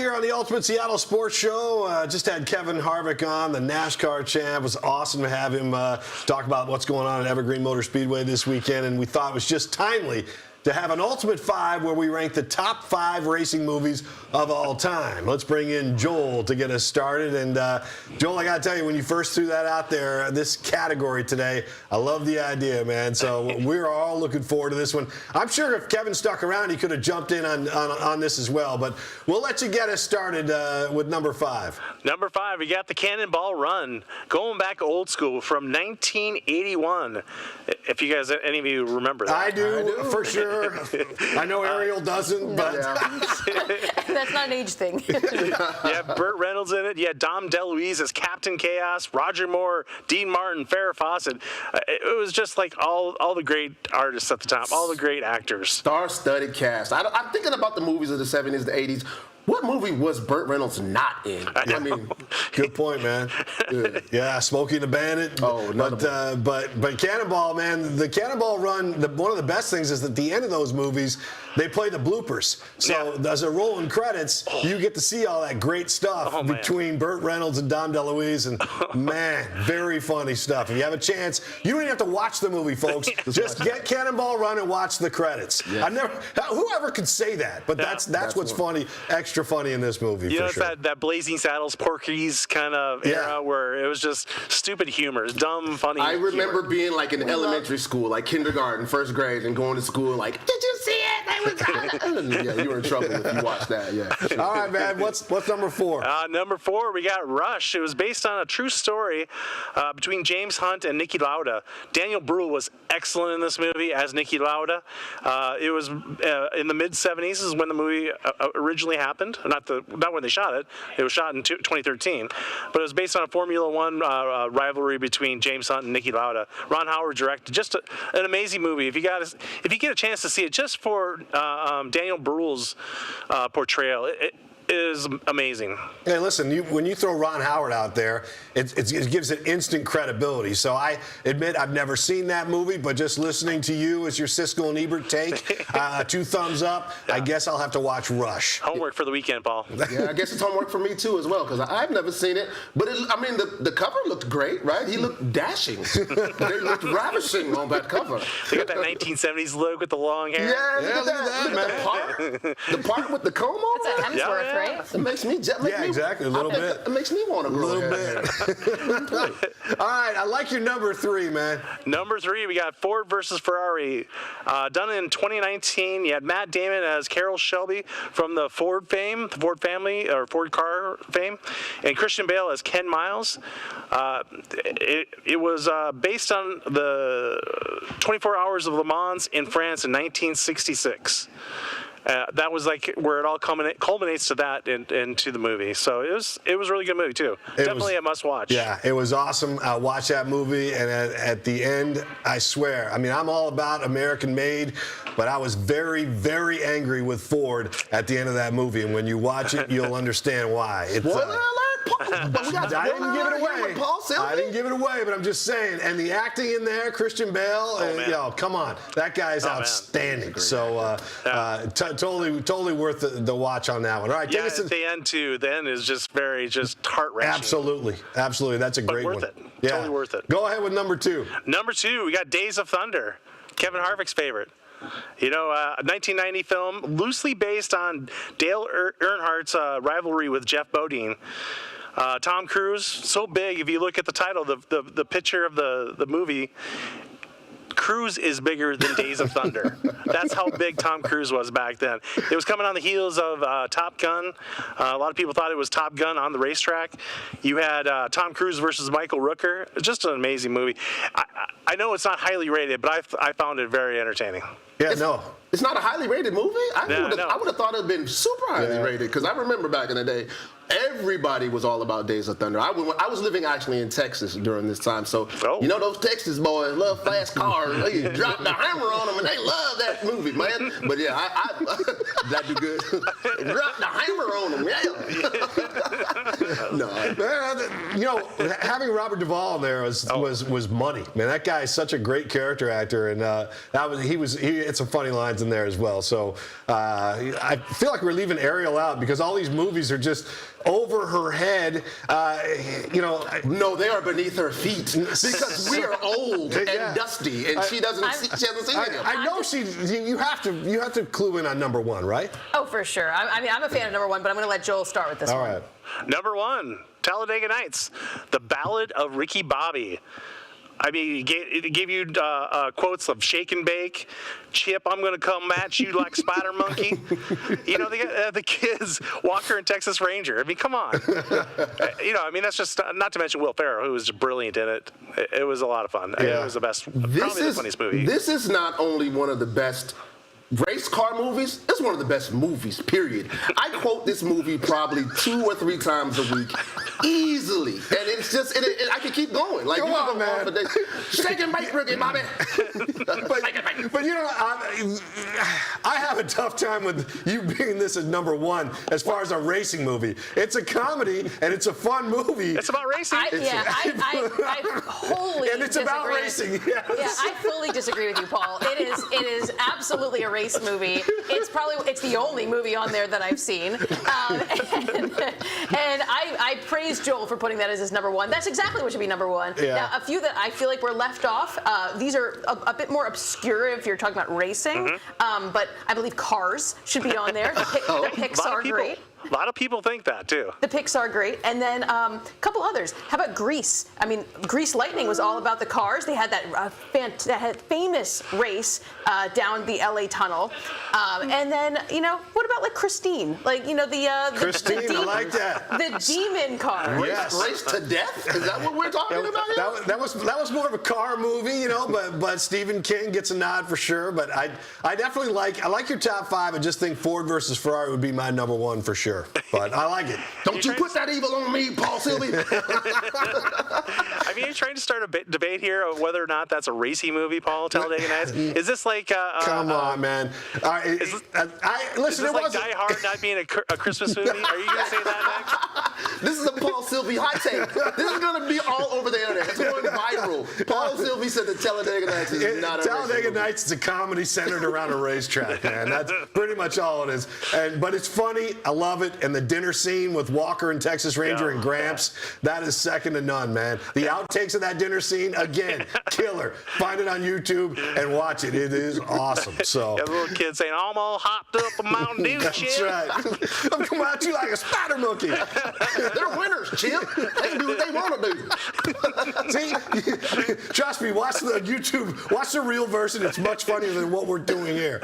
here on the Ultimate Seattle Sports Show. Just had Kevin Harvick on, the NASCAR champ. It was awesome to have him talk about what's going on at Evergreen Motor Speedway this weekend, and we thought it was just timely to have an Ultimate 5 where we rank the top 5 racing movies of all time. Let's bring in Joel to get us started. And Joel, I got to tell you, when you first threw that out there, this category today, I love the idea, man. So we're all looking forward to this one. I'm sure if Kevin stuck around, he could have jumped in on this as well. But we'll let you get us started with number 5. Number 5, we got the Cannonball Run, going back old school from 1981. If you guys, any of you remember that. I do. For sure. I know Ariel doesn't, but that's not an age thing. Yeah, Burt Reynolds in it. Yeah, Dom DeLuise as Captain Chaos, Roger Moore, Dean Martin, Farrah Fawcett. It was just like all the great artists at the time, all the great actors. Star-studded cast. I'm thinking about the movies of the 70s, the 80s. What movie was Burt Reynolds not in? I mean, good point, man. Yeah, Smokey and the Bandit. Oh, but Cannonball, man, the Cannonball Run. One of the best things is at the end of those movies, they play the bloopers. So as they're rolling credits, you get to see all that great stuff between Burt Reynolds and Dom DeLuise, and man, very funny stuff. If you have a chance, you don't even have to watch the movie, folks. Just get Cannonball Run and watch the credits. Yeah. Whoever could say that, but that's what's funny. Extra funny in this movie, you for know, sure. It's that Blazing Saddles, Porky's kind of era where it was just stupid humor, dumb, funny. I remember humor. being like in elementary school, like kindergarten, first grade, and going to school like, did you see it? Yeah, you were in trouble if you watched that. Yeah. All right, man. What's number 4? Number 4, we got Rush. It was based on a true story between James Hunt and Niki Lauda. Daniel Bruhl was excellent in this movie as Niki Lauda. It was in the mid '70s is when the movie originally happened. Not when they shot it. It was shot in 2013, but it was based on a Formula One rivalry between James Hunt and Niki Lauda. Ron Howard directed. Just an amazing movie. If you get a chance to see it, just for Daniel Bruhl's portrayal, it is amazing. Hey, listen, when you throw Ron Howard out there, it gives it instant credibility. So I admit I've never seen that movie, but just listening to you as your Siskel and Ebert take, 2 thumbs up. Yeah. I guess I'll have to watch Rush. Homework for the weekend, Paul. Yeah, I guess it's homework for me too as well, because I've never seen it. But the cover looked great, right? He looked dashing. They looked ravishing on that cover. They got that 1970s look with the long hair. Yeah, look at that. The part with the comb over. That's a Hemsworth, right? It makes me exactly, a little bit. It makes me want to grow a little bit. All right, I like your number 3, man. Number 3, we got Ford versus Ferrari, done in 2019. You had Matt Damon as Carroll Shelby from the Ford fame, the Ford family or Ford car fame, and Christian Bale as Ken Miles. It was based on the 24 Hours of Le Mans in France in 1966. That was like where it all culminates to that into the movie. So it was a really good movie too. Definitely a must watch. Yeah, it was awesome. I watched that movie, and at the end, I swear, I mean, I'm all about American made, but I was very, very angry with Ford at the end of that movie. And when you watch it, you'll understand why. It's, I didn't give it away. I didn't give it away, but I'm just saying. And the acting in there, Christian Bale, come on, that guy's outstanding. So totally worth the watch on that one. All right, take us to the end too. The end is just heart wrenching. Absolutely, that's a great one. Worth it. Yeah. Totally worth it. Go ahead with number 2. Number 2, we got Days of Thunder, Kevin Harvick's favorite. You know, a 1990 film loosely based on Dale Earnhardt's rivalry with Jeff Bodine. Tom Cruise, so big. If you look at the title, the picture of the movie, Cruise is bigger than Days of Thunder. That's how big Tom Cruise was back then. It was coming on the heels of Top Gun. A lot of people thought it was Top Gun on the racetrack. You had Tom Cruise versus Michael Rooker. Just an amazing movie. I know it's not highly rated, but I found it very entertaining. Yeah, It's not a highly rated movie? I would have thought it would have been super highly rated, because I remember back in the day, everybody was all about Days of Thunder. I was living actually in Texas during this time, so you know those Texas boys love fast cars. They drop the hammer on them, and they love that movie, man. But yeah, I did I do good? Drop the hammer on them, yeah. No, Man, you know, having Robert Duvall in there was money. Man, that guy is such a great character actor, and he had some funny lines in there as well. So I feel like we're leaving Ariel out because all these movies are just over her head. No, they are beneath her feet because we are old and dusty, and she hasn't seen any of them. I know you have to clue in on number one, right? Oh, for sure. I mean, I'm a fan of number one, but I'm going to let Joel start with this one. All right. Number 1, Talladega Nights, The Ballad of Ricky Bobby. I mean, it gave you quotes of Shake and Bake, Chip, I'm going to come at you like Spider Monkey. You know, the kids, Walker and Texas Ranger. I mean, come on. I mean, that's just, not to mention Will Ferrell, who was brilliant in it. It was a lot of fun. Yeah. It was the best, probably the funniest movie. This is not only one of the best race car movies, it's one of the best movies, period. I quote this movie probably 2 or 3 times a week, easily. And it's just, I can keep going. Like, Come you on, man. For days. Shake and bake, Ricky, Bobby. But you know, I have a tough time with you being this as number 1 as far as a racing movie. It's a comedy and it's a fun movie. It's about racing. I wholly and it's disagree. about racing. Yes. Yeah, I fully disagree with you, Paul. It is absolutely a race movie. It's the only movie on there that I've seen. And I praise Joel for putting that as his number 1. That's exactly what should be number 1. Yeah. Now, a few that I feel like were left off. These are a bit more obscure if you're talking about racing. But I believe Cars should be on there. The Pixar great. A lot of people think that, too. The Pixar great, and then a couple others. How about Grease? I mean, Grease Lightning was all about the cars. They had that famous race down the LA tunnel, and then what about like Christine? Like the Christine, I like that. The demon car. Yes. Race to death? Is that what we're talking about here? That was more of a car movie, but Stephen King gets a nod for sure. But I definitely like your top 5. I just think Ford versus Ferrari would be my number 1 for sure. But I like it. Don't you put that evil on me, Paul Sylvie. I mean, you're trying to start a debate here of whether or not that's a racy movie, Paul, Talladega Nights. Is this like... Come on, man. Is this like Die Hard not being a Christmas movie? Are you going to say that next? This is a Paul Sylvie hot take. This is going to be all over the internet. It's going viral. Paul Sylvie said that Talladega Nights is not a Talladega Nights is a comedy centered around a racetrack, man. That's pretty much all it is. But it's funny. I love it. And the dinner scene with Walker and Texas Ranger and Gramps, that is second to none, man. The outtakes of that dinner scene, again, killer. Find it on YouTube and watch it. It is awesome. So Got a little kid saying, I'm all hopped up a Mountain Dew, that's Chip. right. I'm coming at you like a spider monkey. They're winners, Chip. They can do what they want to do. See, trust me, watch the YouTube, watch the real version. It's much funnier than what we're doing here.